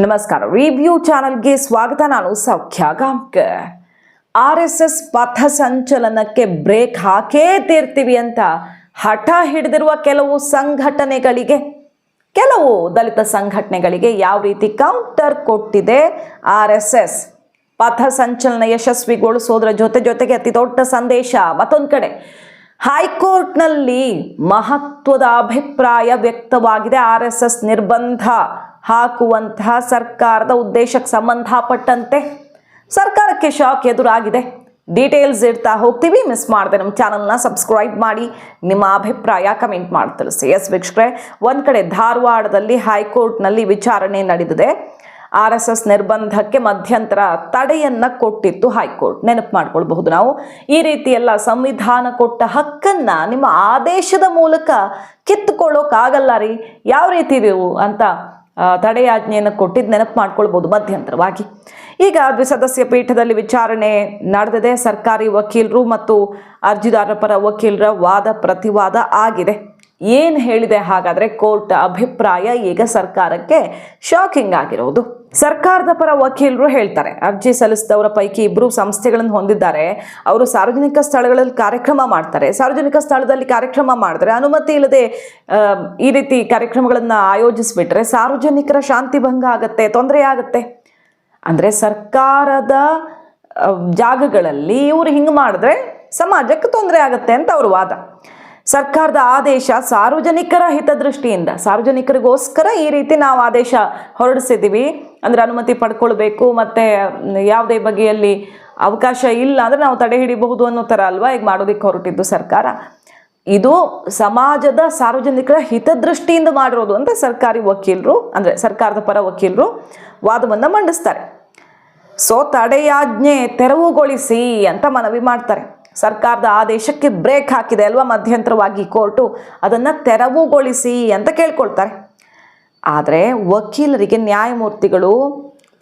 ನಮಸ್ಕಾರ. ರಿವ್ಯೂ ಚಾನಲ್ಗೆ ಸ್ವಾಗತ. ನಾನು ಸೌಖ್ಯ ಗಾಂವ್ಕರ್. RSS ಪಥಸಂಚಲನಕ್ಕೆ ಬ್ರೇಕ್ ಹಾಕೇ ತೀರ್ತೀವಿ ಅಂತ ಹಠ ಹಿಡಿದಿರುವ ಕೆಲವು ದಲಿತ ಸಂಘಟನೆಗಳಿಗೆ ಯಾವ ರೀತಿ ಕೌಂಟರ್ ಕೊಟ್ಟಿದೆ RSS. ಪಥಸಂಚಲನ ಯಶಸ್ವಿಗೊಳಿಸೋದ್ರ ಜೊತೆಗೆ ಅತಿ ದೊಡ್ಡ ಸಂದೇಶ. ಮತ್ತೊಂದು ಕಡೆ ಹೈಕೋರ್ಟ್ನಲ್ಲಿ ಮಹತ್ವದ ಅಭಿಪ್ರಾಯ ವ್ಯಕ್ತವಾಗಿದೆ. RSS ನಿರ್ಬಂಧ ಹಾಕುವಂತಹ ಸರ್ಕಾರದ ಉದ್ದೇಶಕ್ಕೆ ಸಂಬಂಧಪಟ್ಟಂತೆ ಸರ್ಕಾರಕ್ಕೆ ಶಾಕ್ ಎದುರಾಗಿದೆ. ಡೀಟೇಲ್ಸ್ ಇಡ್ತಾ ಹೋಗ್ತೀವಿ. ಮಿಸ್ ಮಾಡದೆ ನಮ್ಮ ಚಾನಲ್ನ ಸಬ್ಸ್ಕ್ರೈಬ್ ಮಾಡಿ, ನಿಮ್ಮ ಅಭಿಪ್ರಾಯ ಕಮೆಂಟ್ ಮಾಡಿ ತಿಳಿಸಿ. ಎಸ್ ವೀಕ್ಷಕರೇ, ಒಂದು ಕಡೆ ಧಾರವಾಡದಲ್ಲಿ ಹೈಕೋರ್ಟ್ನಲ್ಲಿ ವಿಚಾರಣೆ ನಡೆದಿದೆ. RSS ನಿರ್ಬಂಧಕ್ಕೆ ಮಧ್ಯಂತರ ತಡೆಯನ್ನ ಕೊಟ್ಟಿತ್ತು ಹೈಕೋರ್ಟ್. ನೆನಪು ಮಾಡ್ಕೊಳ್ಬಹುದು ನಾವು. ಈ ರೀತಿ ಎಲ್ಲ ಸಂವಿಧಾನ ಕೊಟ್ಟ ಹಕ್ಕನ್ನ ನಿಮ್ಮ ಆದೇಶದ ಮೂಲಕ ಕಿತ್ತುಕೊಳ್ಳೋಕ್ಕಾಗಲ್ಲ ರೀ, ಯಾವ ರೀತಿ ಇವು ಅಂತ ತಡೆಯಾಜ್ಞೆಯನ್ನು ಕೊಟ್ಟಿದ್ದು ನೆನಪು ಮಾಡ್ಕೊಳ್ಬೋದು ಮಧ್ಯಂತರವಾಗಿ. ಈಗ ದ್ವಿಸದಸ್ಯ ಪೀಠದಲ್ಲಿ ವಿಚಾರಣೆ ನಡೆದಿದೆ. ಸರ್ಕಾರಿ ವಕೀಲರು ಮತ್ತು ಅರ್ಜಿದಾರರ ಪರ ವಕೀಲರ ವಾದ ಪ್ರತಿವಾದ ಆಗಿದೆ. ಏನು ಹೇಳಿದೆ ಹಾಗಾದರೆ ಕೋರ್ಟ್ ಅಭಿಪ್ರಾಯ? ಈಗ ಸರ್ಕಾರಕ್ಕೆ ಶಾಕಿಂಗ್ ಆಗಿರೋದು. ಸರ್ಕಾರದ ಪರ ವಕೀಲರು ಹೇಳ್ತಾರೆ, ಅರ್ಜಿ ಸಲ್ಲಿಸಿದವರ ಪೈಕಿ ಇಬ್ಬರು ಸಂಸ್ಥೆಗಳನ್ನು ಹೊಂದಿದ್ದಾರೆ. ಅವರು ಸಾರ್ವಜನಿಕ ಸ್ಥಳಗಳಲ್ಲಿ ಕಾರ್ಯಕ್ರಮ ಮಾಡ್ತಾರೆ. ಸಾರ್ವಜನಿಕ ಸ್ಥಳದಲ್ಲಿ ಕಾರ್ಯಕ್ರಮ ಮಾಡಿದ್ರೆ ಅನುಮತಿ ಇಲ್ಲದೆ ಈ ರೀತಿ ಕಾರ್ಯಕ್ರಮಗಳನ್ನು ಆಯೋಜಿಸಿಬಿಟ್ರೆ ಸಾರ್ವಜನಿಕರ ಶಾಂತಿ ಭಂಗ ಆಗುತ್ತೆ, ತೊಂದರೆ ಆಗುತ್ತೆ. ಅಂದರೆ ಸರ್ಕಾರದ ಜಾಗಗಳಲ್ಲಿ ಇವರು ಹಿಂಗೆ ಮಾಡಿದ್ರೆ ಸಮಾಜಕ್ಕೆ ತೊಂದರೆ ಆಗುತ್ತೆ ಅಂತ ಅವ್ರ ವಾದ. ಸರ್ಕಾರದ ಆದೇಶ ಸಾರ್ವಜನಿಕರ ಹಿತದೃಷ್ಟಿಯಿಂದ, ಸಾರ್ವಜನಿಕರಿಗೋಸ್ಕರ ಈ ರೀತಿ ನಾವು ಆದೇಶ ಹೊರಡಿಸಿದ್ದೀವಿ. ಅಂದರೆ ಅನುಮತಿ ಪಡ್ಕೊಳ್ಬೇಕು, ಮತ್ತು ಯಾವುದೇ ಬಗೆಯಲ್ಲಿ ಅವಕಾಶ ಇಲ್ಲ ಅಂದರೆ ನಾವು ತಡೆ ಹಿಡಿಬಹುದು ಅನ್ನೋ ಥರ ಅಲ್ವಾ ಈಗ ಮಾಡೋದಕ್ಕೆ ಹೊರಟಿದ್ದು ಸರ್ಕಾರ. ಇದು ಸಮಾಜದ ಸಾರ್ವಜನಿಕರ ಹಿತದೃಷ್ಟಿಯಿಂದ ಮಾಡಿರೋದು ಅಂತ ಸರ್ಕಾರಿ ವಕೀಲರು, ಅಂದರೆ ಸರ್ಕಾರದ ಪರ ವಕೀಲರು ವಾದವನ್ನು ಮಂಡಿಸ್ತಾರೆ. ಸೊ ತಡೆಯಾಜ್ಞೆ ತೆರವುಗೊಳಿಸಿ ಅಂತ ಮನವಿ ಮಾಡ್ತಾರೆ. ಸರ್ಕಾರದ ಆದೇಶಕ್ಕೆ ಬ್ರೇಕ್ ಹಾಕಿದೆ ಅಲ್ವಾ ಮಧ್ಯಂತರವಾಗಿ ಕೋರ್ಟು, ಅದನ್ನು ತೆರವುಗೊಳಿಸಿ ಅಂತ ಕೇಳ್ಕೊಳ್ತಾರೆ. ಆದರೆ ವಕೀಲರಿಗೆ ನ್ಯಾಯಮೂರ್ತಿಗಳು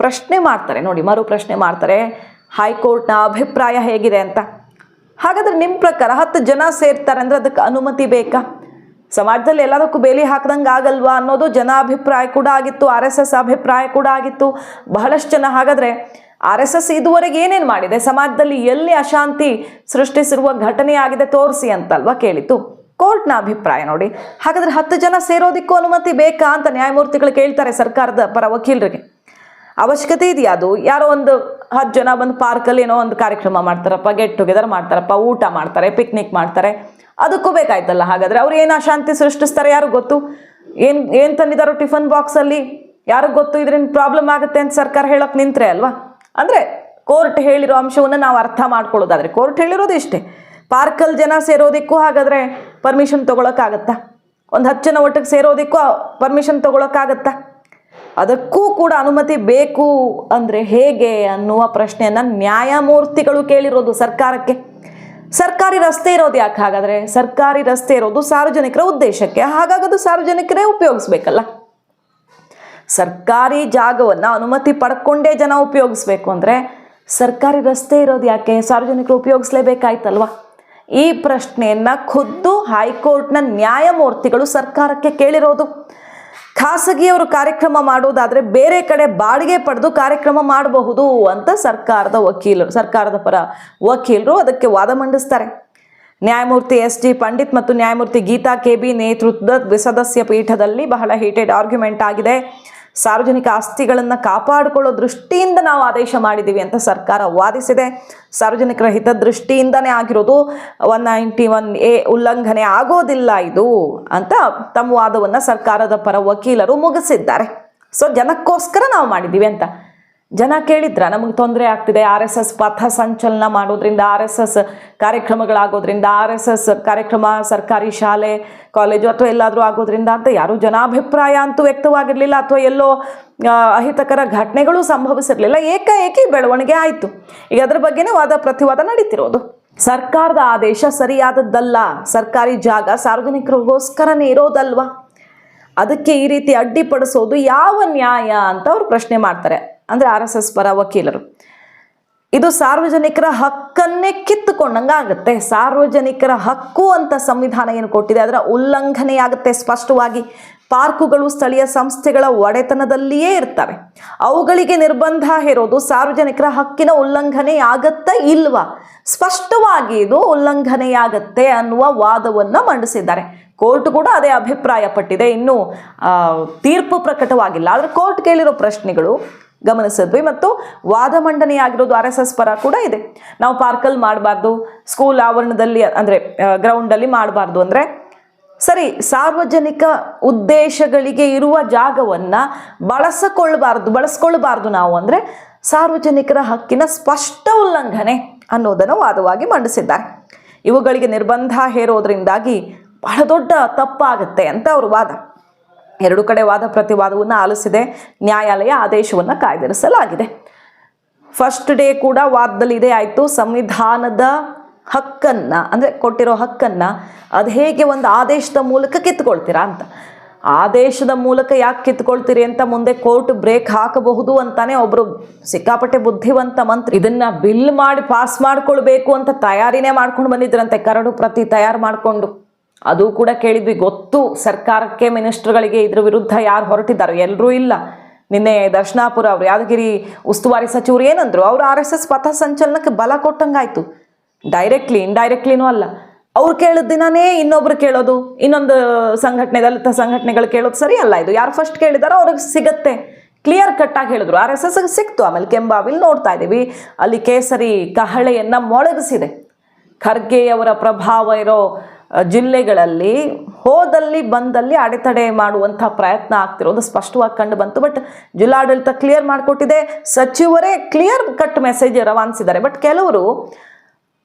ಪ್ರಶ್ನೆ ಮಾಡ್ತಾರೆ ನೋಡಿ, ಮರು ಪ್ರಶ್ನೆ ಮಾಡ್ತಾರೆ, ಹೈಕೋರ್ಟ್ನ ಅಭಿಪ್ರಾಯ ಹೇಗಿದೆ ಅಂತ. ಹಾಗಾದರೆ ನಿಮ್ಮ ಪ್ರಕಾರ 10 ಜನ ಸೇರ್ತಾರೆ ಅಂದರೆ ಅದಕ್ಕೆ ಅನುಮತಿ ಬೇಕಾ? ಸಮಾಜದಲ್ಲಿ ಎಲ್ಲದಕ್ಕೂ ಬೇಲಿ ಹಾಕ್ದಂಗೆ ಆಗಲ್ವಾ ಅನ್ನೋದು ಜನಾಭಿಪ್ರಾಯ ಕೂಡ ಆಗಿತ್ತು, RSS ಅಭಿಪ್ರಾಯ ಕೂಡ ಆಗಿತ್ತು. ಬಹಳಷ್ಟು ಜನ ಹಾಗಾದರೆ RSS ಇದುವರೆಗೆ ಏನೇನು ಮಾಡಿದೆ, ಸಮಾಜದಲ್ಲಿ ಎಲ್ಲಿ ಅಶಾಂತಿ ಸೃಷ್ಟಿಸಿರುವ ಘಟನೆ ಆಗಿದೆ ತೋರಿಸಿ ಅಂತಲ್ವಾ ಕೇಳಿತು. ಕೋರ್ಟ್ನ ಅಭಿಪ್ರಾಯ ನೋಡಿ. ಹಾಗಾದರೆ 10 ಜನ ಸೇರೋದಕ್ಕೂ ಅನುಮತಿ ಬೇಕಾ ಅಂತ ನ್ಯಾಯಮೂರ್ತಿಗಳು ಕೇಳ್ತಾರೆ ಸರ್ಕಾರದ ಪರ ವಕೀಲರಿಗೆ. ಅವಶ್ಯಕತೆ ಇದೆಯಾ? ಅದು ಯಾರೋ ಒಂದು 10 ಜನ ಬಂದು ಪಾರ್ಕಲ್ಲಿ ಏನೋ ಒಂದು ಕಾರ್ಯಕ್ರಮ ಮಾಡ್ತಾರಪ್ಪ, ಗೆಟ್ ಟುಗೆದರ್ ಮಾಡ್ತಾರಪ್ಪ, ಊಟ ಮಾಡ್ತಾರೆ, ಪಿಕ್ನಿಕ್ ಮಾಡ್ತಾರೆ, ಅದಕ್ಕೂ ಬೇಕಾಯ್ತಲ್ಲ. ಹಾಗಾದರೆ ಅವ್ರು ಏನು ಅಶಾಂತಿ ಸೃಷ್ಟಿಸ್ತಾರೆ ಯಾರು ಗೊತ್ತು? ಏನು ತಂದಿದ್ದಾರೋ ಟಿಫನ್ ಬಾಕ್ಸಲ್ಲಿ ಯಾರಿಗೆ ಗೊತ್ತು? ಇದರಿಂದ ಪ್ರಾಬ್ಲಮ್ ಆಗುತ್ತೆ ಅಂತ ಸರ್ಕಾರ ಹೇಳೋಕೆ ನಿಂತರೆ ಅಲ್ವಾ. ಅಂದರೆ ಕೋರ್ಟ್ ಹೇಳಿರೋ ಅಂಶವನ್ನು ನಾವು ಅರ್ಥ ಮಾಡ್ಕೊಳ್ಳೋದಾದರೆ ಕೋರ್ಟ್ ಹೇಳಿರೋದು ಇಷ್ಟೇ, ಪಾರ್ಕಲ್ಲಿ ಜನ ಸೇರೋದಕ್ಕೂ ಹಾಗಾದರೆ ಪರ್ಮಿಷನ್ ತೊಗೊಳಕ್ಕಾಗತ್ತಾ? ಒಂದು 10 ಜನ ಒಟ್ಟಿಗೆ ಸೇರೋದಕ್ಕೂ ಪರ್ಮಿಷನ್ ತೊಗೊಳಕ್ಕಾಗತ್ತಾ? ಅದಕ್ಕೂ ಕೂಡ ಅನುಮತಿ ಬೇಕು ಅಂದರೆ ಹೇಗೆ ಅನ್ನುವ ಪ್ರಶ್ನೆಯನ್ನು ನ್ಯಾಯಮೂರ್ತಿಗಳು ಕೇಳಿರೋದು ಸರ್ಕಾರಕ್ಕೆ. ಸರ್ಕಾರಿ ರಸ್ತೆ ಇರೋದು ಯಾಕೆ ಹಾಗಾದರೆ? ಸರ್ಕಾರಿ ರಸ್ತೆ ಇರೋದು ಸಾರ್ವಜನಿಕರ ಉದ್ದೇಶಕ್ಕೆ, ಹಾಗಾಗೋದು ಸಾರ್ವಜನಿಕರೇ ಉಪಯೋಗಿಸ್ಬೇಕಲ್ಲ. ಸರ್ಕಾರಿ ಜಾಗವನ್ನು ಅನುಮತಿ ಪಡ್ಕೊಂಡೇ ಜನ ಉಪಯೋಗಿಸ್ಬೇಕು ಅಂದರೆ ಸರ್ಕಾರಿ ರಸ್ತೆ ಇರೋದು ಯಾಕೆ? ಸಾರ್ವಜನಿಕರು ಉಪಯೋಗಿಸ್ಲೇಬೇಕಾಯ್ತಲ್ವ. ಈ ಪ್ರಶ್ನೆಯನ್ನು ಖುದ್ದು ಹೈಕೋರ್ಟ್ನ ನ್ಯಾಯಮೂರ್ತಿಗಳು ಸರ್ಕಾರಕ್ಕೆ ಕೇಳಿರೋದು. ಖಾಸಗಿಯವರು ಕಾರ್ಯಕ್ರಮ ಮಾಡೋದಾದರೆ ಬೇರೆ ಕಡೆ ಬಾಡಿಗೆ ಪಡೆದು ಕಾರ್ಯಕ್ರಮ ಮಾಡಬಹುದು ಅಂತ ಸರ್ಕಾರದ ಪರ ವಕೀಲರು ಅದಕ್ಕೆ ವಾದ ಮಂಡಿಸ್ತಾರೆ. ನ್ಯಾಯಮೂರ್ತಿ SD ಪಂಡಿತ್ ಮತ್ತು ನ್ಯಾಯಮೂರ್ತಿ ಗೀತಾ KB ನೇತೃತ್ವದ ದ್ವಿಸದಸ್ಯ ಪೀಠದಲ್ಲಿ ಬಹಳ ಹೀಟೆಡ್ ಆರ್ಗ್ಯುಮೆಂಟ್ ಆಗಿದೆ. ಸಾರ್ವಜನಿಕ ಆಸ್ತಿಗಳನ್ನು ಕಾಪಾಡಿಕೊಳ್ಳೋ ದೃಷ್ಟಿಯಿಂದ ನಾವು ಆದೇಶ ಮಾಡಿದ್ದೀವಿ ಅಂತ ಸರ್ಕಾರ ವಾದಿಸಿದೆ. ಸಾರ್ವಜನಿಕರ ಹಿತದೃಷ್ಟಿಯಿಂದನೇ ಆಗಿರೋದು, 191A ಉಲ್ಲಂಘನೆ ಆಗೋದಿಲ್ಲ ಇದು ಅಂತ ತಮ್ಮ ವಾದವನ್ನು ಸರ್ಕಾರದ ಪರ ವಕೀಲರು ಮುಗಿಸಿದ್ದಾರೆ. ಸೊ ಜನಕ್ಕೋಸ್ಕರ ನಾವು ಮಾಡಿದ್ದೀವಿ ಅಂತ. ಜನ ಕೇಳಿದ್ರ ನಮಗೆ ತೊಂದರೆ ಆಗ್ತಿದೆ RSS ಪಥ ಸಂಚಲನ ಮಾಡೋದ್ರಿಂದ, RSS ಕಾರ್ಯಕ್ರಮಗಳಾಗೋದ್ರಿಂದ, RSS ಕಾರ್ಯಕ್ರಮ ಸರ್ಕಾರಿ ಶಾಲೆ ಕಾಲೇಜು ಅಥವಾ ಎಲ್ಲಾದರೂ ಆಗೋದ್ರಿಂದ ಅಂತ ಯಾರೂ ಜನಾಭಿಪ್ರಾಯ ಅಂತೂ ವ್ಯಕ್ತವಾಗಿರಲಿಲ್ಲ, ಅಥವಾ ಎಲ್ಲೋ ಅಹಿತಕರ ಘಟನೆಗಳು ಸಂಭವಿಸಿರಲಿಲ್ಲ. ಏಕಾಏಕಿ ಬೆಳವಣಿಗೆ ಆಯಿತು. ಈಗ ಅದ್ರ ಬಗ್ಗೆನೇ ವಾದ ಪ್ರತಿವಾದ ನಡೀತಿರೋದು. ಸರ್ಕಾರದ ಆದೇಶ ಸರಿಯಾದದ್ದಲ್ಲ, ಸರ್ಕಾರಿ ಜಾಗ ಸಾರ್ವಜನಿಕರಿಗೋಸ್ಕರನೇ ಇರೋದಲ್ವಾ, ಅದಕ್ಕೆ ಈ ರೀತಿ ಅಡ್ಡಿಪಡಿಸೋದು ಯಾವ ನ್ಯಾಯ ಅಂತ ಅವ್ರು ಪ್ರಶ್ನೆ ಮಾಡ್ತಾರೆ. ಅಂದರೆ RSS ಪರ ವಕೀಲರು, ಇದು ಸಾರ್ವಜನಿಕರ ಹಕ್ಕನ್ನೇ ಕಿತ್ತುಕೊಂಡಂಗೆ ಆಗುತ್ತೆ. ಸಾರ್ವಜನಿಕರ ಹಕ್ಕು ಅಂತ ಸಂವಿಧಾನ ಏನು ಕೊಟ್ಟಿದೆ ಅದರ ಉಲ್ಲಂಘನೆಯಾಗುತ್ತೆ ಸ್ಪಷ್ಟವಾಗಿ. ಪಾರ್ಕುಗಳು ಸ್ಥಳೀಯ ಸಂಸ್ಥೆಗಳ ಒಡೆತನದಲ್ಲಿಯೇ ಇರ್ತವೆ. ಅವುಗಳಿಗೆ ನಿರ್ಬಂಧ ಹೇರೋದು ಸಾರ್ವಜನಿಕರ ಹಕ್ಕಿನ ಉಲ್ಲಂಘನೆಯಾಗತ್ತಾ ಇಲ್ವಾ? ಸ್ಪಷ್ಟವಾಗಿ ಇದು ಉಲ್ಲಂಘನೆಯಾಗತ್ತೆ ಅನ್ನುವ ವಾದವನ್ನು ಮಂಡಿಸಿದ್ದಾರೆ. ಕೋರ್ಟ್ ಕೂಡ ಅದೇ ಅಭಿಪ್ರಾಯ ಪಟ್ಟಿದೆ. ಇನ್ನು ತೀರ್ಪು ಪ್ರಕಟವಾಗಿಲ್ಲ. ಆದರೆ ಕೋರ್ಟ್ ಕೇಳಿರೋ ಪ್ರಶ್ನೆಗಳು ಗಮನಿಸಿದ್ವಿ ಮತ್ತು ವಾದ ಮಂಡನೆಯಾಗಿರೋದು RSS ಪರ ಕೂಡ ಇದೆ. ನಾವು ಪಾರ್ಕಲ್ಲಿ ಮಾಡಬಾರ್ದು, ಸ್ಕೂಲ್ ಆವರಣದಲ್ಲಿ ಅಂದರೆ ಗ್ರೌಂಡಲ್ಲಿ ಮಾಡಬಾರ್ದು ಅಂದರೆ ಸರಿ, ಸಾರ್ವಜನಿಕ ಉದ್ದೇಶಗಳಿಗೆ ಇರುವ ಜಾಗವನ್ನು ಬಳಸ್ಕೊಳ್ಬಾರ್ದು ನಾವು ಅಂದರೆ ಸಾರ್ವಜನಿಕರ ಹಕ್ಕಿನ ಸ್ಪಷ್ಟ ಉಲ್ಲಂಘನೆ ಅನ್ನೋದನ್ನು ವಾದವಾಗಿ ಮಂಡಿಸಿದ್ದಾರೆ. ಇವುಗಳಿಗೆ ನಿರ್ಬಂಧ ಹೇರೋದ್ರಿಂದಾಗಿ ಬಹಳ ದೊಡ್ಡ ತಪ್ಪಾಗುತ್ತೆ ಅಂತ ಅವರು ವಾದ. ಎರಡು ಕಡೆ ವಾದ ಪ್ರತಿವಾದವನ್ನು ಆಲಿಸಿದೆ ನ್ಯಾಯಾಲಯ. ಆದೇಶವನ್ನು ಕಾಯ್ದಿರಿಸಲಾಗಿದೆ. ಫಸ್ಟ್ ಡೇ ಕೂಡ ವಾದದಲ್ಲಿ ಇದೇ ಆಯಿತು. ಸಂವಿಧಾನದ ಹಕ್ಕನ್ನು ಅಂದರೆ ಕೊಟ್ಟಿರೋ ಹಕ್ಕನ್ನು ಅದು ಹೇಗೆ ಒಂದು ಆದೇಶದ ಮೂಲಕ ಕಿತ್ಕೊಳ್ತೀರಾ ಅಂತ. ಆದೇಶದ ಮೂಲಕ ಯಾಕೆ ಕಿತ್ಕೊಳ್ತೀರಿ ಅಂತ ಮುಂದೆ ಕೋರ್ಟ್ ಬ್ರೇಕ್ ಹಾಕಬಹುದು ಅಂತಾನೆ ಒಬ್ಬರು ಸಿಕ್ಕಾಪಟ್ಟೆ ಬುದ್ಧಿವಂತ ಮಂತ್ರಿ ಇದನ್ನು ಬಿಲ್ ಮಾಡಿ ಪಾಸ್ ಮಾಡ್ಕೊಳ್ಬೇಕು ಅಂತ ತಯಾರಿನೇ ಮಾಡ್ಕೊಂಡು ಬಂದಿದ್ರಂತೆ. ಕರಡು ಪ್ರತಿ ತಯಾರು ಮಾಡಿಕೊಂಡು ಅದು ಕೂಡ ಕೇಳಿದ್ವಿ. ಗೊತ್ತು ಸರ್ಕಾರಕ್ಕೆ, ಮಿನಿಸ್ಟರ್ಗಳಿಗೆ ಇದ್ರ ವಿರುದ್ಧ ಯಾರು ಹೊರಟಿದ್ದಾರೆ, ಎಲ್ಲರೂ ಇಲ್ಲ. ನಿನ್ನೆ ದರ್ಶನಾಪುರ ಅವರು ಯಾದಗಿರಿ ಉಸ್ತುವಾರಿ ಸಚಿವರು ಏನಂದ್ರು, ಅವರು RSS ಪಥ ಸಂಚಲನಕ್ಕೆ ಬಲ ಕೊಟ್ಟಂಗಾಯ್ತು. ಡೈರೆಕ್ಟ್ಲಿ ಇಂಡೈರೆಕ್ಟ್ಲಿನೂ ಅಲ್ಲ. ಅವ್ರು ಕೇಳಿದ ದಿನನೇ ಇನ್ನೊಬ್ರು ಕೇಳೋದು, ಇನ್ನೊಂದು ಸಂಘಟನೆ, ದಲಿತ ಸಂಘಟನೆಗಳು ಕೇಳೋದು ಸರಿ ಅಲ್ಲ. ಇದು ಯಾರು ಫಸ್ಟ್ ಕೇಳಿದಾರೋ ಅವ್ರಿಗೆ ಸಿಗತ್ತೆ. ಕ್ಲಿಯರ್ ಕಟ್ಟಾಗಿ ಹೇಳಿದ್ರು. RSSಗೆ ಸಿಕ್ತು. ಆಮೇಲೆ ಕೆಂಬಾವಿಲ್ ನೋಡ್ತಾ ಇದ್ದೀವಿ, ಅಲ್ಲಿ ಕೇಸರಿ ಕಹಳೆಯನ್ನು ಮೊಳಗಿಸಿದೆ. ಖರ್ಗೆಯವರ ಪ್ರಭಾವ ಇರೋ ಜಿಲ್ಲೆಗಳಲ್ಲಿ ಹೋದಲ್ಲಿ ಬಂದಲ್ಲಿ ಅಡೆತಡೆ ಮಾಡುವಂಥ ಪ್ರಯತ್ನ ಆಗ್ತಿರೋದು ಸ್ಪಷ್ಟವಾಗಿ ಕಂಡು ಬಂತು. ಬಟ್ ಜಿಲ್ಲಾಡಳಿತ ಕ್ಲಿಯರ್ ಮಾಡಿಕೊಟ್ಟಿದೆ. ಸಚಿವರೇ ಕ್ಲಿಯರ್ ಕಟ್ ಮೆಸೇಜ್ ರವಾನಿಸಿದ್ದಾರೆ. ಬಟ್ ಕೆಲವರು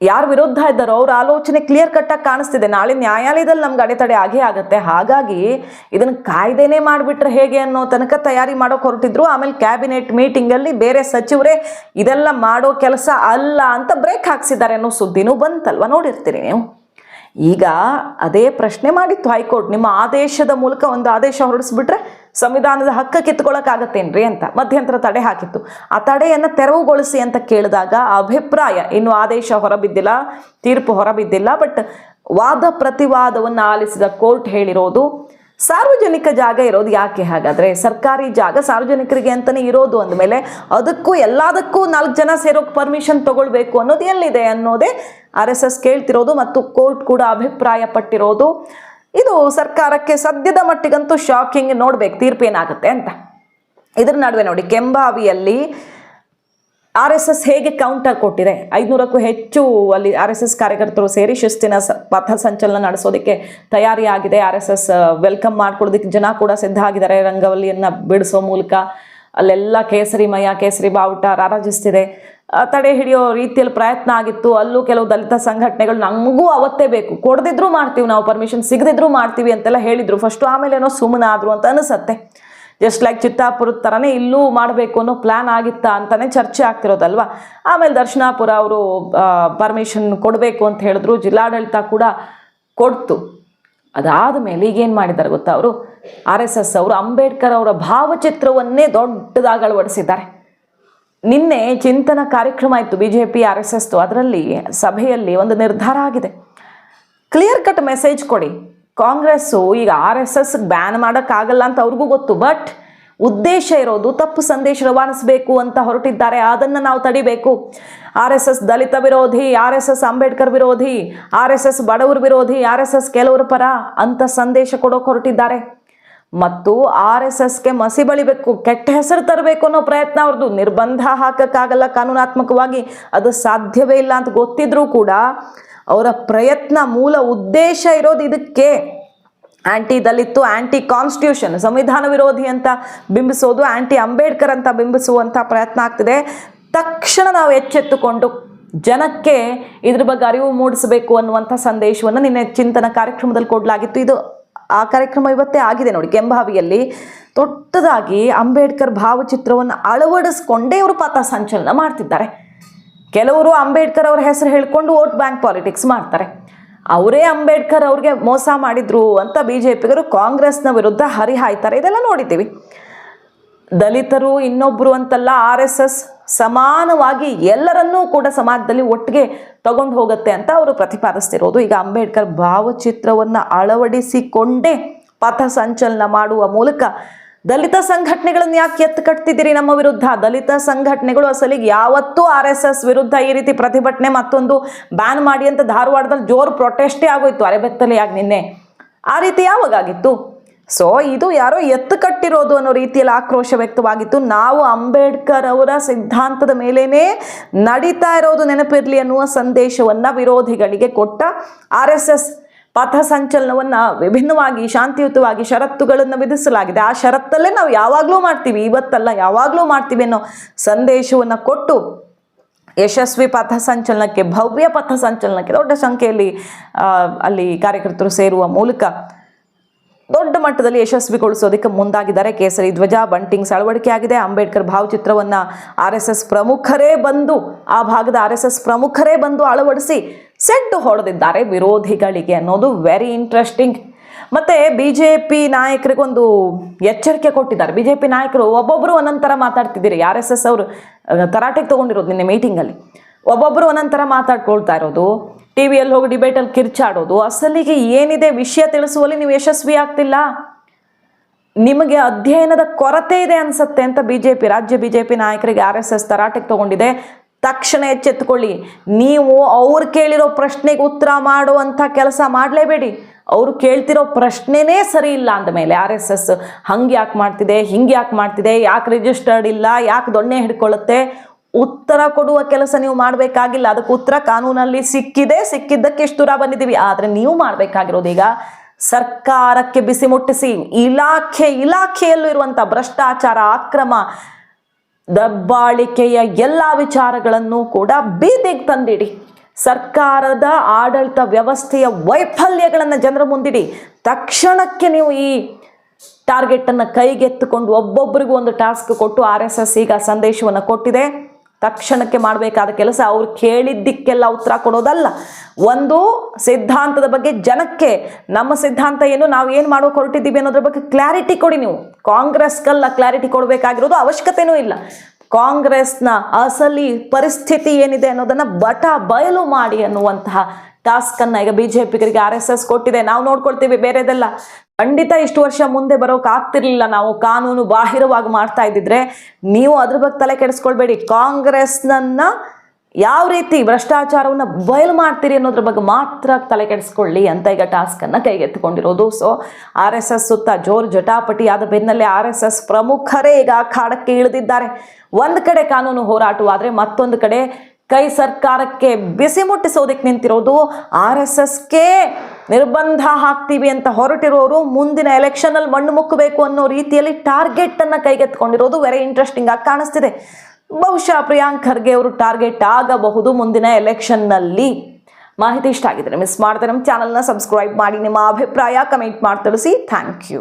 ಯಾರು ವಿರುದ್ಧ ಇದ್ದಾರೋ ಅವ್ರ ಆಲೋಚನೆ ಕ್ಲಿಯರ್ ಕಟ್ಟಾಗಿ ಕಾಣಿಸ್ತಿದೆ. ನಾಳೆ ನ್ಯಾಯಾಲಯದಲ್ಲಿ ನಮ್ಗೆ ಅಡೆತಡೆ ಆಗೇ ಆಗುತ್ತೆ. ಹಾಗಾಗಿ ಇದನ್ನು ಕಾಯ್ದೆನೇ ಮಾಡಿಬಿಟ್ರೆ ಹೇಗೆ ಅನ್ನೋ ತನಕ ತಯಾರಿ ಮಾಡೋಕೆ ಹೊರಟಿದ್ರು. ಆಮೇಲೆ ಕ್ಯಾಬಿನೆಟ್ ಮೀಟಿಂಗಲ್ಲಿ ಬೇರೆ ಸಚಿವರೇ ಇದೆಲ್ಲ ಮಾಡೋ ಕೆಲಸ ಅಲ್ಲ ಅಂತ ಬ್ರೇಕ್ ಹಾಕ್ಸಿದ್ದಾರೆ ಅನ್ನೋ ಸುದ್ದಿನೂ ಬಂತಲ್ವ, ನೋಡಿರ್ತೀರಿ ನೀವು. ಈಗ ಅದೇ ಪ್ರಶ್ನೆ ಮಾಡಿತ್ತು ಹೈಕೋರ್ಟ್. ನಿಮ್ಮ ಆದೇಶದ ಮೂಲಕ ಒಂದು ಆದೇಶ ಹೊರಡಿಸ್ಬಿಟ್ರೆ ಸಂವಿಧಾನದ ಹಕ್ಕ ಕಿತ್ಕೊಳ್ಳೋಕ್ಕಾಗತ್ತೇನ್ರಿ ಅಂತ ಮಧ್ಯಂತರ ತಡೆ ಹಾಕಿತ್ತು. ಆ ತಡೆಯನ್ನು ತೆರವುಗೊಳಿಸಿ ಅಂತ ಕೇಳಿದಾಗ ಅಭಿಪ್ರಾಯ, ಇನ್ನು ಆದೇಶ ಹೊರಬಿದ್ದಿಲ್ಲ, ತೀರ್ಪು ಹೊರಬಿದ್ದಿಲ್ಲ. ಬಟ್ ವಾದ ಪ್ರತಿವಾದವನ್ನು ಆಲಿಸಿದ ಕೋರ್ಟ್ ಹೇಳಿರೋದು, ಸಾರ್ವಜನಿಕ ಜಾಗ ಇರೋದು ಯಾಕೆ ಹಾಗಾದರೆ? ಸರ್ಕಾರಿ ಜಾಗ ಸಾರ್ವಜನಿಕರಿಗೆ ಅಂತಲೇ ಇರೋದು ಅಂದಮೇಲೆ ಅದಕ್ಕೂ ಎಲ್ಲದಕ್ಕೂ 4 ಜನ ಸೇರೋಕ್ಕೆ ಪರ್ಮಿಷನ್ ತಗೊಳ್ಬೇಕು ಅನ್ನೋದು ಎಲ್ಲಿದೆ ಅನ್ನೋದೇ RSS ಕೇಳ್ತಿರೋದು ಮತ್ತು ಕೋರ್ಟ್ ಕೂಡ ಅಭಿಪ್ರಾಯ ಪಟ್ಟಿರೋದು. ಇದು ಸರ್ಕಾರಕ್ಕೆ ಸದ್ಯದ ಮಟ್ಟಿಗಂತೂ ಶಾಕಿಂಗ್. ನೋಡ್ಬೇಕು ತೀರ್ಪು ಏನಾಗುತ್ತೆ ಅಂತ. ಇದ್ರ ನಡುವೆ ನೋಡಿ, ಕೆಂಬಾವಿಯಲ್ಲಿ RSS ಹೇಗೆ ಕೌಂಟರ್ ಕೊಟ್ಟಿದೆ. 500ಕ್ಕೂ ಹೆಚ್ಚು ಅಲ್ಲಿ RSS ಕಾರ್ಯಕರ್ತರು ಸೇರಿ ಶಿಸ್ತಿನ ಪಥ ಸಂಚಲನ ನಡೆಸೋದಕ್ಕೆ ತಯಾರಿಯಾಗಿದೆ. RSS ವೆಲ್ಕಮ್ ಮಾಡ್ಕೊಳ್ಳೋದಕ್ಕೆ ಜನ ಕೂಡ ಸಿದ್ಧ ಆಗಿದ್ದಾರೆ. ರಂಗವಲ್ಲಿಯನ್ನು ಬಿಡಿಸೋ ಮೂಲಕ ಅಲ್ಲೆಲ್ಲ ಕೇಸರಿಮಯ, ಕೇಸರಿ ಬಾವುಟ ರಾರಾಜಿಸ್ತಿದೆ. ತಡೆ ಹಿಡಿಯೋ ರೀತಿಯಲ್ಲಿ ಪ್ರಯತ್ನ ಆಗಿತ್ತು. ಅಲ್ಲೂ ಕೆಲವು ದಲಿತ ಸಂಘಟನೆಗಳು ನಮಗೂ ಅವತ್ತೇ ಬೇಕು, ಕೊಡದಿದ್ರೂ ಮಾಡ್ತೀವಿ ನಾವು, ಪರ್ಮಿಷನ್ ಸಿಗದಿದ್ರೂ ಮಾಡ್ತೀವಿ ಅಂತೆಲ್ಲ ಹೇಳಿದರು ಫಸ್ಟು. ಆಮೇಲೆ ಏನೋ ಸುಮ್ಮನಾದ್ರು ಅಂತ ಅನಿಸತ್ತೆ. ಜಸ್ಟ್ ಲೈಕ್ ಚಿತ್ತಾಪುರದ ಥರನೇ ಇಲ್ಲೂ ಮಾಡಬೇಕು ಅನ್ನೋ ಪ್ಲ್ಯಾನ್ ಆಗಿತ್ತಾ ಅಂತಲೇ ಚರ್ಚೆ ಆಗ್ತಿರೋದಲ್ವ. ಆಮೇಲೆ ದರ್ಶನಾಪುರ ಅವರು ಪರ್ಮಿಷನ್ ಕೊಡಬೇಕು ಅಂತ ಹೇಳಿದ್ರು, ಜಿಲ್ಲಾಡಳಿತ ಕೂಡ ಕೊಡ್ತು. ಅದಾದ ಮೇಲೆ ಈಗೇನು ಮಾಡಿದ್ದಾರೆ ಗೊತ್ತಾ ಅವರು, RSS ಅವರು ಅಂಬೇಡ್ಕರ್ ಅವರ ಭಾವಚಿತ್ರವನ್ನೇ ದೊಡ್ಡದಾಗಿ ಅಳವಡಿಸಿದ್ದಾರೆ. ನಿನ್ನೆ ಚಿಂತನ ಕಾರ್ಯಕ್ರಮ ಇತ್ತು BJP RSSದು. ಅದರಲ್ಲಿ ಸಭೆಯಲ್ಲಿ ಒಂದು ನಿರ್ಧಾರ ಆಗಿದೆ. ಕ್ಲಿಯರ್ ಕಟ್ ಮೆಸೇಜ್ ಕೊಡಿ. ಕಾಂಗ್ರೆಸ್ಸು ಈಗ RSS ಬ್ಯಾನ್ ಮಾಡೋಕ್ಕಾಗಲ್ಲ ಅಂತ ಅವ್ರಿಗೂ ಗೊತ್ತು. ಬಟ್ ಉದ್ದೇಶ ಇರೋದು ತಪ್ಪು ಸಂದೇಶ ರವಾನಿಸಬೇಕು ಅಂತ ಹೊರಟಿದ್ದಾರೆ. ಅದನ್ನು ನಾವು ತಡಿಬೇಕು. RSS ದಲಿತ ವಿರೋಧಿ, RSS ಅಂಬೇಡ್ಕರ್ ವಿರೋಧಿ, RSS ಬಡವರ ವಿರೋಧಿ, RSS ಕೆಲವರ ಪರ ಅಂತ ಸಂದೇಶ ಕೊಡೋಕೆ ಹೊರಟಿದ್ದಾರೆ. ಮತ್ತು RSSಗೆ ಮಸಿ ಬಳಿಬೇಕು, ಕೆಟ್ಟ ಹೆಸರು ತರಬೇಕು ಅನ್ನೋ ಪ್ರಯತ್ನ ಅವ್ರದ್ದು. ನಿರ್ಬಂಧ ಹಾಕೋಕ್ಕಾಗಲ್ಲ ಕಾನೂನಾತ್ಮಕವಾಗಿ, ಅದು ಸಾಧ್ಯವೇ ಇಲ್ಲ ಅಂತ ಗೊತ್ತಿದ್ರೂ ಕೂಡ ಅವರ ಪ್ರಯತ್ನ, ಮೂಲ ಉದ್ದೇಶ ಇರೋದು ಇದಕ್ಕೆ. ಆ್ಯಂಟಿ ದಲಿತು, ಆ್ಯಂಟಿ ಕಾನ್ಸ್ಟಿಟ್ಯೂಷನ್, ಸಂವಿಧಾನ ವಿರೋಧಿ ಅಂತ ಬಿಂಬಿಸೋದು, ಆ್ಯಂಟಿ ಅಂಬೇಡ್ಕರ್ ಅಂತ ಬಿಂಬಿಸುವಂಥ ಪ್ರಯತ್ನ ಆಗ್ತಿದೆ. ತಕ್ಷಣ ನಾವು ಎಚ್ಚೆತ್ತುಕೊಂಡು ಜನಕ್ಕೆ ಇದ್ರ ಬಗ್ಗೆ ಅರಿವು ಮೂಡಿಸಬೇಕು ಅನ್ನುವಂಥ ಸಂದೇಶವನ್ನು ನಿನ್ನೆ ಚಿಂತನ ಕಾರ್ಯಕ್ರಮದಲ್ಲಿ ಕೊಡಲಾಗಿತ್ತು. ಇದು ಆ ಕಾರ್ಯಕ್ರಮ ಇವತ್ತೇ ಆಗಿದೆ ನೋಡಿ. ಕೆಂಬಾವಿಯಲ್ಲಿ ದೊಡ್ಡದಾಗಿ ಅಂಬೇಡ್ಕರ್ ಭಾವಚಿತ್ರವನ್ನು ಅಳವಡಿಸ್ಕೊಂಡೇ ಇವರು ಪಥ ಸಂಚಲನ ಮಾಡ್ತಿದ್ದಾರೆ. ಕೆಲವರು ಅಂಬೇಡ್ಕರ್ ಅವರ ಹೆಸರು ಹೇಳ್ಕೊಂಡು ವೋಟ್ ಬ್ಯಾಂಕ್ ಪಾಲಿಟಿಕ್ಸ್ ಮಾಡ್ತಾರೆ. ಅವರೇ ಅಂಬೇಡ್ಕರ್ ಅವ್ರಿಗೆ ಮೋಸ ಮಾಡಿದ್ರು ಅಂತ BJPಗರು ಕಾಂಗ್ರೆಸ್ನ ವಿರುದ್ಧ ಹರಿಹಾಯ್ತಾರೆ. ಇದೆಲ್ಲ ನೋಡಿದ್ದೀವಿ. ದಲಿತರು ಇನ್ನೊಬ್ಬರು ಅಂತಲ್ಲ, RSS ಸಮಾನವಾಗಿ ಎಲ್ಲರನ್ನೂ ಕೂಡ ಸಮಾಜದಲ್ಲಿ ಒಟ್ಟಿಗೆ ತಗೊಂಡು ಹೋಗುತ್ತೆ ಅಂತ ಅವರು ಪ್ರತಿಪಾದಿಸ್ತಿರೋದು. ಈಗ ಅಂಬೇಡ್ಕರ್ ಭಾವಚಿತ್ರವನ್ನು ಅಳವಡಿಸಿಕೊಂಡೇ ಪಥಸಂಚಲನ ಮಾಡುವ ಮೂಲಕ ದಲಿತ ಸಂಘಟನೆಗಳನ್ನು ಯಾಕೆ ಎತ್ತು ಕಟ್ತಿದ್ದೀರಿ ನಮ್ಮ ವಿರುದ್ಧ? ದಲಿತ ಸಂಘಟನೆಗಳು ಅಸಲಿಗೆ ಯಾವತ್ತೂ RSS ವಿರುದ್ಧ ಈ ರೀತಿ ಪ್ರತಿಭಟನೆ ಮತ್ತೊಂದು ಬ್ಯಾನ್ ಮಾಡಿ ಅಂತ ಧಾರವಾಡದಲ್ಲಿ ಜೋರು ಪ್ರೊಟೆಸ್ಟೇ ಆಗೋಯ್ತು, ಅರೆಬೆತ್ತಲೆಯಾಗಿ ನಿನ್ನೆ. ಆ ರೀತಿ ಯಾವಾಗಾಗಿತ್ತು? ಸೊ ಇದು ಯಾರೋ ಎತ್ತು ಕಟ್ಟಿರೋದು ಅನ್ನೋ ರೀತಿಯಲ್ಲಿ ಆಕ್ರೋಶ ವ್ಯಕ್ತವಾಗಿತ್ತು. ನಾವು ಅಂಬೇಡ್ಕರ್ ಅವರ ಸಿದ್ಧಾಂತದ ಮೇಲೇನೆ ನಡೀತಾ ಇರೋದು ನೆನಪಿರಲಿ ಅನ್ನುವ ಸಂದೇಶವನ್ನ ವಿರೋಧಿಗಳಿಗೆ ಕೊಟ್ಟ RSS ಪಥಸಂಚಲನವನ್ನ ವಿಭಿನ್ನವಾಗಿ ಶಾಂತಿಯುತವಾಗಿ ಷರತ್ತುಗಳನ್ನು ವಿಧಿಸಲಾಗಿದೆ. ಆ ಷರತ್ತಲ್ಲೇ ನಾವು ಯಾವಾಗಲೂ ಮಾಡ್ತೀವಿ, ಇವತ್ತಲ್ಲ ಯಾವಾಗಲೂ ಮಾಡ್ತೀವಿ ಅನ್ನೋ ಸಂದೇಶವನ್ನು ಕೊಟ್ಟು ಯಶಸ್ವಿ ಪಥಸಂಚಲನಕ್ಕೆ, ಭವ್ಯ ಪಥಸಂಚಲನಕ್ಕೆ ದೊಡ್ಡ ಸಂಖ್ಯೆಯಲ್ಲಿ ಅಲ್ಲಿ ಕಾರ್ಯಕರ್ತರು ಸೇರುವ ಮೂಲಕ ದೊಡ್ಡ ಮಟ್ಟದಲ್ಲಿ ಯಶಸ್ವಿಗೊಳಿಸೋದಕ್ಕೆ ಮುಂದಾಗಿದ್ದಾರೆ. ಕೇಸರಿ ಧ್ವಜ, ಬಂಟಿಂಗ್ಸ್ ಅಳವಡಿಕೆ ಆಗಿದೆ. ಅಂಬೇಡ್ಕರ್ ಭಾವಚಿತ್ರವನ್ನು RSS ಪ್ರಮುಖರೇ ಬಂದು, ಆ ಭಾಗದ RSS ಪ್ರಮುಖರೇ ಬಂದು ಅಳವಡಿಸಿ ಸೆಡ್ಡು ಹೊಡೆದಿದ್ದಾರೆ ವಿರೋಧಿಗಳಿಗೆ ಅನ್ನೋದು ವೆರಿ ಇಂಟ್ರೆಸ್ಟಿಂಗ್. ಮತ್ತು BJP ನಾಯಕರಿಗೊಂದು ಎಚ್ಚರಿಕೆ ಕೊಟ್ಟಿದ್ದಾರೆ. BJP ನಾಯಕರು ಒಬ್ಬೊಬ್ಬರು ಒಂದೊಂಥರ ಮಾತಾಡ್ತಿದ್ದೀರಿ. RSS ಅವರು ತರಾಟೆಗೆ ತೊಗೊಂಡಿರೋದು ನಿನ್ನೆ ಮೀಟಿಂಗಲ್ಲಿ. ಒಬ್ಬೊಬ್ಬರು ಒಂದೊಂಥರ ಮಾತಾಡ್ಕೊಳ್ತಾ ಇರೋದು, ಟಿವಿಯಲ್ಲಿ ಹೋಗಿ ಡಿಬೇಟಲ್ಲಿ ಕಿರ್ಚಾಡೋದು. ಅಸಲಿಗೆ ಏನಿದೆ ವಿಷಯ ತಿಳಿಸುವಲ್ಲಿ ನೀವು ಯಶಸ್ವಿ ಆಗ್ತಿಲ್ಲ, ನಿಮಗೆ ಅಧ್ಯಯನದ ಕೊರತೆ ಇದೆ ಅನ್ಸುತ್ತೆ ಅಂತ ರಾಜ್ಯ BJP ನಾಯಕರಿಗೆ RSS ತರಾಟೆಗೆ ತಗೊಂಡಿದೆ. ತಕ್ಷಣ ಎಚ್ಚೆತ್ತುಕೊಳ್ಳಿ. ನೀವು ಅವ್ರು ಕೇಳಿರೋ ಪ್ರಶ್ನೆಗೆ ಉತ್ತರ ಮಾಡುವಂಥ ಕೆಲಸ ಮಾಡಲೇಬೇಡಿ. ಅವರು ಕೇಳ್ತಿರೋ ಪ್ರಶ್ನೆನೇ ಸರಿ ಇಲ್ಲ ಅಂದಮೇಲೆ RSS ಹಂಗೆ ಯಾಕೆ ಮಾಡ್ತಿದೆ, ಹಿಂಗೆ ಯಾಕೆ ಮಾಡ್ತಿದೆ, ಯಾಕೆ ರಿಜಿಸ್ಟರ್ಡ್ ಇಲ್ಲ, ಯಾಕೆ ದೊಣ್ಣೆ ಹಿಡ್ಕೊಳ್ಳುತ್ತೆ, ಉತ್ತರ ಕೊಡುವ ಕೆಲಸ ನೀವು ಮಾಡಬೇಕಾಗಿಲ್ಲ. ಅದಕ್ಕೆ ಉತ್ತರ ಕಾನೂನಲ್ಲಿ ಸಿಕ್ಕಿದೆ, ಸಿಕ್ಕಿದ್ದಕ್ಕೆ ಇಷ್ಟು ದೂರ ಬಂದಿದ್ದೀವಿ. ಆದರೆ ನೀವು ಮಾಡಬೇಕಾಗಿರೋದು ಈಗ ಸರ್ಕಾರಕ್ಕೆ ಬಿಸಿ ಮುಟ್ಟಿಸಿ ಇಲಾಖೆಯಲ್ಲೂ ಇರುವಂಥ ಭ್ರಷ್ಟಾಚಾರ, ಅಕ್ರಮ, ದಬ್ಬಾಳಿಕೆಯ ಎಲ್ಲ ವಿಚಾರಗಳನ್ನು ಕೂಡ ಬೀದಿಗೆ ತಂದಿಡಿ. ಸರ್ಕಾರದ ಆಡಳಿತ ವ್ಯವಸ್ಥೆಯ ವೈಫಲ್ಯಗಳನ್ನು ಜನರ ಮುಂದಿಡಿ. ತಕ್ಷಣಕ್ಕೆ ನೀವು ಈ ಟಾರ್ಗೆಟನ್ನು ಕೈಗೆತ್ತಿಕೊಂಡು ಒಬ್ಬೊಬ್ಬರಿಗೂ ಒಂದು ಟಾಸ್ಕ್ ಕೊಟ್ಟು RSS ಈಗ ಸಂದೇಶವನ್ನು ಕೊಟ್ಟಿದೆ. ತಕ್ಷಣಕ್ಕೆ ಮಾಡಬೇಕಾದ ಕೆಲಸ ಅವ್ರು ಕೇಳಿದ್ದಕ್ಕೆಲ್ಲ ಉತ್ತರ ಕೊಡೋದಲ್ಲ. ಒಂದು ಸಿದ್ಧಾಂತದ ಬಗ್ಗೆ ಜನಕ್ಕೆ ನಮ್ಮ ಸಿದ್ಧಾಂತ ಏನು, ನಾವು ಏನು ಮಾಡೋಕೆ ಹೊರಟಿದ್ದೀವಿ ಅನ್ನೋದ್ರ ಬಗ್ಗೆ ಕ್ಲಾರಿಟಿ ಕೊಡಿ. ನೀವು ಕಾಂಗ್ರೆಸ್ಗೆಲ್ಲ ಕ್ಲಾರಿಟಿ ಕೊಡಬೇಕಾಗಿರೋದು ಅವಶ್ಯಕತೆಯೂ ಇಲ್ಲ. ಕಾಂಗ್ರೆಸ್ನ ಅಸಲಿ ಪರಿಸ್ಥಿತಿ ಏನಿದೆ ಅನ್ನೋದನ್ನು ಬಯಲು ಮಾಡಿ ಅನ್ನುವಂತಹ ಟಾಸ್ಕನ್ನು ಈಗ BJPಗರಿಗೆ RSS ಕೊಟ್ಟಿದೆ. ನಾವು ನೋಡ್ಕೊಳ್ತೀವಿ, ಬೇರೆದೆಲ್ಲ ಖಂಡಿತ ಇಷ್ಟು ವರ್ಷ ಮುಂದೆ ಬರೋಕೆ ಆಗ್ತಿರ್ಲಿಲ್ಲ. ನಾವು ಕಾನೂನು ಬಾಹಿರವಾಗಿ ಮಾಡ್ತಾ ಇದ್ದಿದ್ರೆ. ನೀವು ಅದ್ರ ಬಗ್ಗೆ ತಲೆ ಕೆಡಿಸ್ಕೊಳ್ಬೇಡಿ. ಕಾಂಗ್ರೆಸ್ನನ್ನ ಯಾವ ರೀತಿ ಭ್ರಷ್ಟಾಚಾರವನ್ನು ಬಯಲು ಮಾಡ್ತೀರಿ ಅನ್ನೋದ್ರ ಬಗ್ಗೆ ಮಾತ್ರ ತಲೆ ಕೆಡಿಸ್ಕೊಳ್ಳಿ ಅಂತ ಈಗ ಟಾಸ್ಕನ್ನು ಕೈಗೆತ್ತಿಕೊಂಡಿರೋದು. ಸೊ RSS ಸುತ್ತ ಜೋರು ಜಟಾಪಟಿ ಆದ ಬೆನ್ನಲ್ಲೇ RSS ಪ್ರಮುಖರೇ ಈಗ ಅಖಾಡಕ್ಕೆ ಇಳಿದಿದ್ದಾರೆ. ಒಂದು ಕಡೆ ಕಾನೂನು ಹೋರಾಟವಾದರೆ ಮತ್ತೊಂದು ಕಡೆ ಕೈ ಸರ್ಕಾರಕ್ಕೆ ಬಿಸಿ ಮುಟ್ಟಿಸೋದಕ್ಕೆ ನಿಂತಿರೋದು RSSಗೆ ನಿರ್ಬಂಧ ಹಾಕ್ತೀವಿ ಅಂತ ಹೊರಟಿರೋರು ಮುಂದಿನ ಎಲೆಕ್ಷನಲ್ಲಿ ಮಣ್ಣು ಮುಕ್ಕಬೇಕು ಅನ್ನೋ ರೀತಿಯಲ್ಲಿ ಟಾರ್ಗೆಟನ್ನು ಕೈಗೆತ್ತಿಕೊಂಡಿರೋದು ವೆರಿ ಇಂಟ್ರೆಸ್ಟಿಂಗ್ ಆಗಿ ಕಾಣಿಸ್ತಿದೆ. ಬಹುಶಃ ಪ್ರಿಯಾಂಕ್ ಖರ್ಗೆ ಅವರು ಟಾರ್ಗೆಟ್ ಆಗಬಹುದು ಮುಂದಿನ ಎಲೆಕ್ಷನ್ನಲ್ಲಿ. ಮಾಹಿತಿ ಇಷ್ಟ ಆಗಿದ್ರೆ ಮಿಸ್ ಮಾಡದೆ ನಮ್ಮ ಚಾನಲ್ನ ಸಬ್ಸ್ಕ್ರೈಬ್ ಮಾಡಿ. ನಿಮ್ಮ ಅಭಿಪ್ರಾಯ ಕಮೆಂಟ್ ಮಾಡಿ ತಿಳಿಸಿ. Thank you.